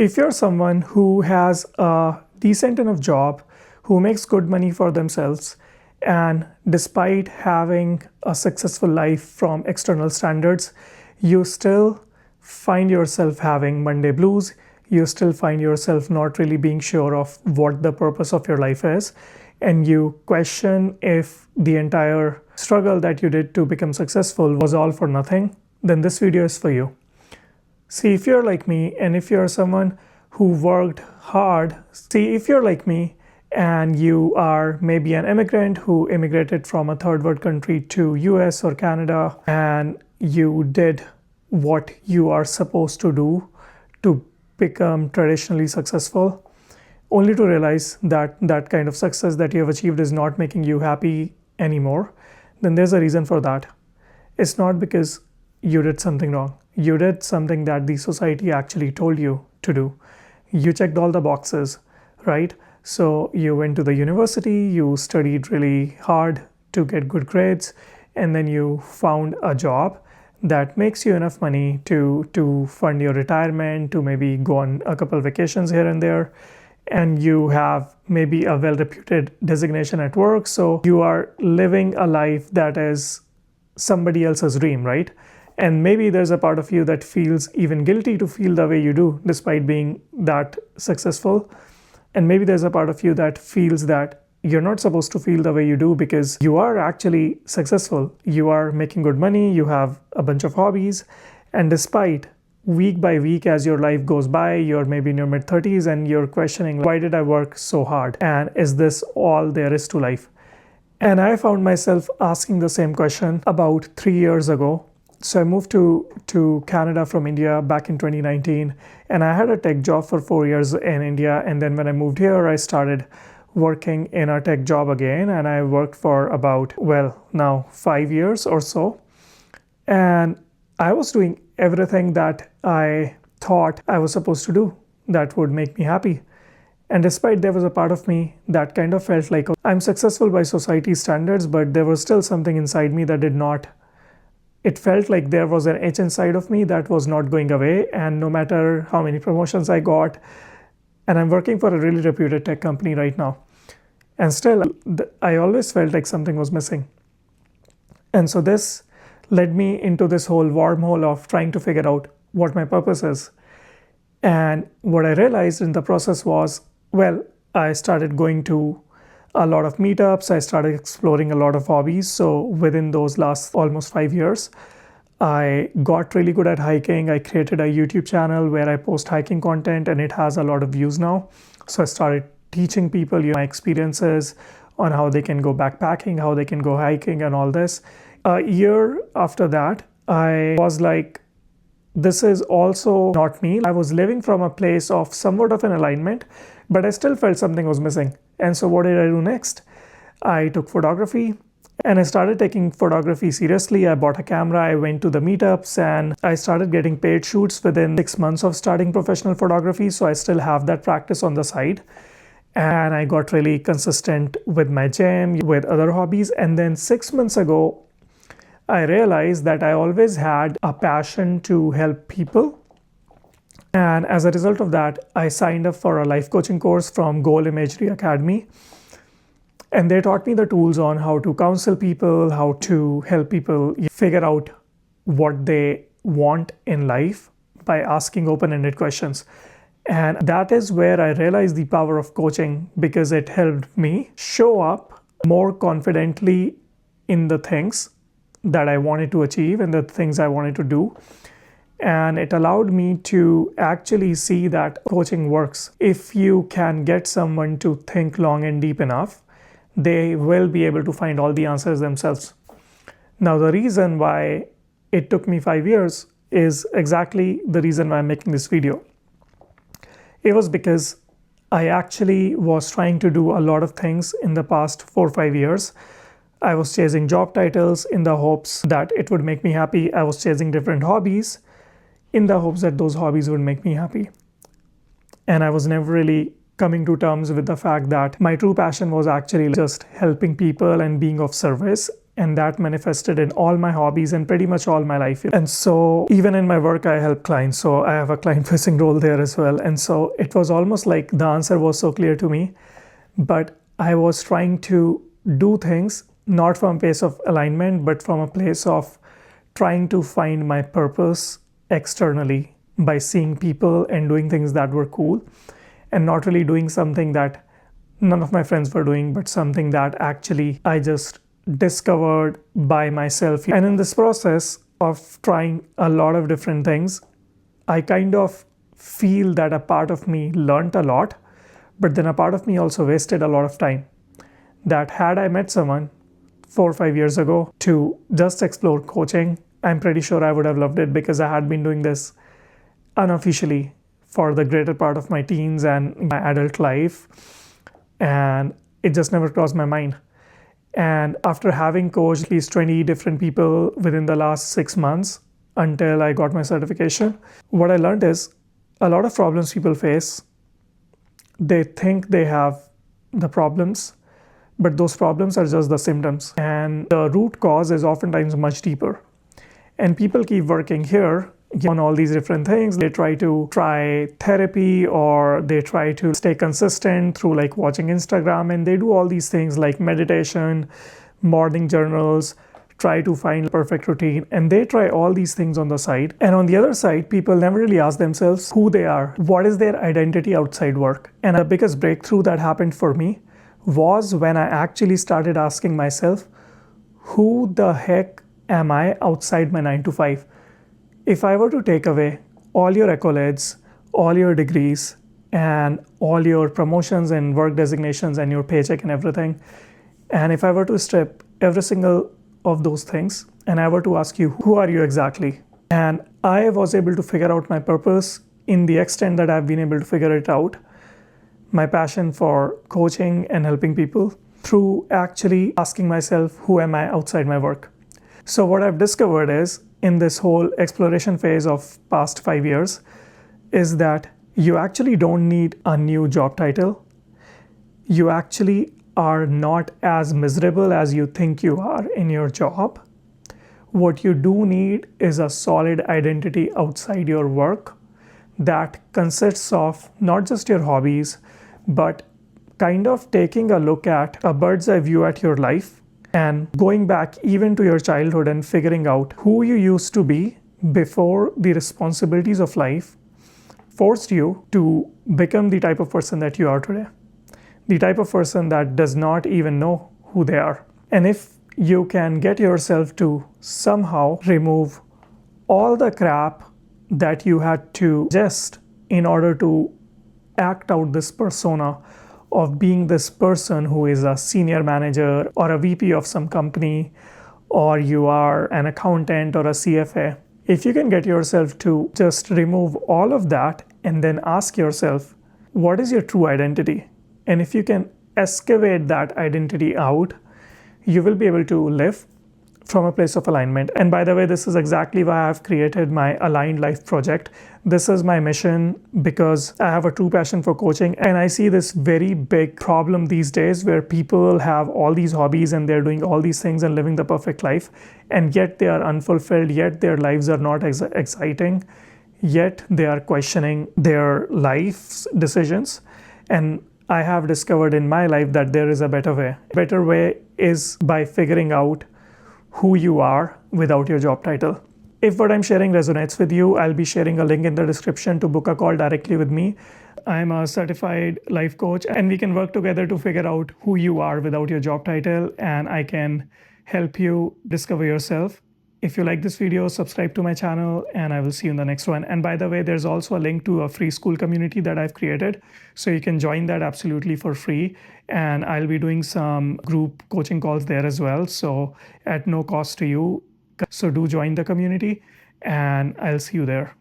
If you're someone who has a decent enough job, who makes good money for themselves, and despite having a successful life from external standards, you still find yourself having Monday blues, you still find yourself not really being sure of what the purpose of your life is, and you question if the entire struggle that you did to become successful was all for nothing, then this video is for you. See, if you're like me, and if you're someone who worked hard, if you're like me, and you are maybe an immigrant who immigrated from a third world country to US or Canada, and you did what you are supposed to do to become traditionally successful, only to realize that that kind of success that you have achieved is not making you happy anymore, then there's a reason for that. It's not because you did something wrong. You did something that the society actually told you to do. You checked all the boxes, right? So you went to the university, you studied really hard to get good grades, and then you found a job that makes you enough money to fund your retirement, to maybe go on a couple vacations here and there, and you have maybe a well-reputed designation at work, so you are living a life that is somebody else's dream, right? And maybe there's a part of you that feels even guilty to feel the way you do despite being that successful. And maybe there's a part of you that feels that you're not supposed to feel the way you do because you are actually successful. You are making good money, you have a bunch of hobbies, and despite week by week as your life goes by, you're maybe in your mid-30s and you're questioning, why did I work so hard? And is this all there is to life? And I found myself asking the same question about 3 years ago. So I moved to Canada from India back in 2019, and I had a tech job for 4 years in India. And then when I moved here, I started working in a tech job again, and I worked for about, now 5 years or so. And I was doing everything that I thought I was supposed to do that would make me happy. And despite there was a part of me that kind of felt like I'm successful by society's standards, but there was still something inside me that did not. It felt like there was an itch inside of me that was not going away. And no matter how many promotions I got, and I'm working for a really reputed tech company right now, and still I always felt like something was missing. And so this led me into this whole wormhole of trying to figure out what my purpose is. And what I realized in the process was, I started going to a lot of meetups. I started exploring a lot of hobbies. So within those last almost 5 years, I got really good at hiking. I created a YouTube channel where I post hiking content, and it has a lot of views now. So I started teaching people my experiences on how they can go backpacking, how they can go hiking and all this. A year after that, I was like, this is also not me. I was living from a place of somewhat of an alignment, but I still felt something was missing. And so what did I do next? I took photography, and I started taking photography seriously. I bought a camera, I went to the meetups, and I started getting paid shoots within 6 months of starting professional photography. So I still have that practice on the side. And I got really consistent with my gym, with other hobbies. And then 6 months ago, I realized that I always had a passion to help people. And as a result of that, I signed up for a life coaching course from Imagery Academy. And they taught me the tools on how to counsel people, how to help people figure out what they want in life by asking open-ended questions. And that is where I realized the power of coaching, because it helped me show up more confidently in the things that I wanted to achieve and the things I wanted to do. And it allowed me to actually see that coaching works. If you can get someone to think long and deep enough, they will be able to find all the answers themselves. Now, the reason why it took me 5 years is exactly the reason why I'm making this video. It was because I actually was trying to do a lot of things in the past 4 or 5 years. I was chasing job titles in the hopes that it would make me happy. I was chasing different hobbies in the hopes that those hobbies would make me happy. And I was never really coming to terms with the fact that my true passion was actually just helping people and being of service and that manifested in all my hobbies and pretty much all my life. And so even in my work, I help clients. So I have a client facing role there as well. And so it was almost like the answer was so clear to me, but I was trying to do things not from a place of alignment, but from a place of trying to find my purpose externally by seeing people and doing things that were cool, and not really doing something that none of my friends were doing, but something that actually I just discovered by myself. And in this process of trying a lot of different things, I kind of feel that a part of me learned a lot, but then a part of me also wasted a lot of time. That had I met someone 4 or 5 years ago to just explore coaching, I'm pretty sure I would have loved it, because I had been doing this unofficially for the greater part of my teens and my adult life, and it just never crossed my mind. And after having coached at least 20 different people within the last 6 months until I got my certification, what I learned is a lot of problems people face, they think they have the problems, but those problems are just the symptoms. And the root cause is oftentimes much deeper. And people keep working here on all these different things. They try therapy, or they try to stay consistent through like watching Instagram, and they do all these things like meditation, morning journals, try to find a perfect routine, and they try all these things on the side. And on the other side, people never really ask themselves who they are, what is their identity outside work. And the biggest breakthrough that happened for me was when I actually started asking myself, who the heck am I outside my 9 to 5? If I were to take away all your accolades, all your degrees, and all your promotions and work designations and your paycheck and everything, and if I were to strip every single of those things, and I were to ask you, who are you exactly? And I was able to figure out my purpose in the extent that I've been able to figure it out, my passion for coaching and helping people, through actually asking myself, who am I outside my work? So what I've discovered is, in this whole exploration phase of past 5 years, is that you actually don't need a new job title. You actually are not as miserable as you think you are in your job. What you do need is a solid identity outside your work that consists of not just your hobbies, but kind of taking a look at a bird's eye view at your life, and going back even to your childhood and figuring out who you used to be before the responsibilities of life forced you to become the type of person that you are today. The type of person that does not even know who they are. And if you can get yourself to somehow remove all the crap that you had to ingest in order to act out this persona of being this person who is a senior manager or a VP of some company, or you are an accountant or a CFA, if you can get yourself to just remove all of that and then ask yourself, what is your true identity? And if you can excavate that identity out, you will be able to live from a place of alignment. And by the way, this is exactly why I've created my Aligned Life project. This is my mission because I have a true passion for coaching, and I see this very big problem these days where people have all these hobbies and they're doing all these things and living the perfect life, and yet they are unfulfilled, yet their lives are not exciting, yet they are questioning their life's decisions. And I have discovered in my life that there is a better way. A better way is by figuring out who you are without your job title. If what I'm sharing resonates with you, I'll be sharing a link in the description to book a call directly with me. I'm a certified life coach, and we can work together to figure out who you are without your job title, and I can help you discover yourself. If you like this video, subscribe to my channel, and I will see you in the next one. And by the way, there's also a link to a free school community that I've created, so you can join that absolutely for free. And I'll be doing some group coaching calls there as well, so at no cost to you. So do join the community, and I'll see you there.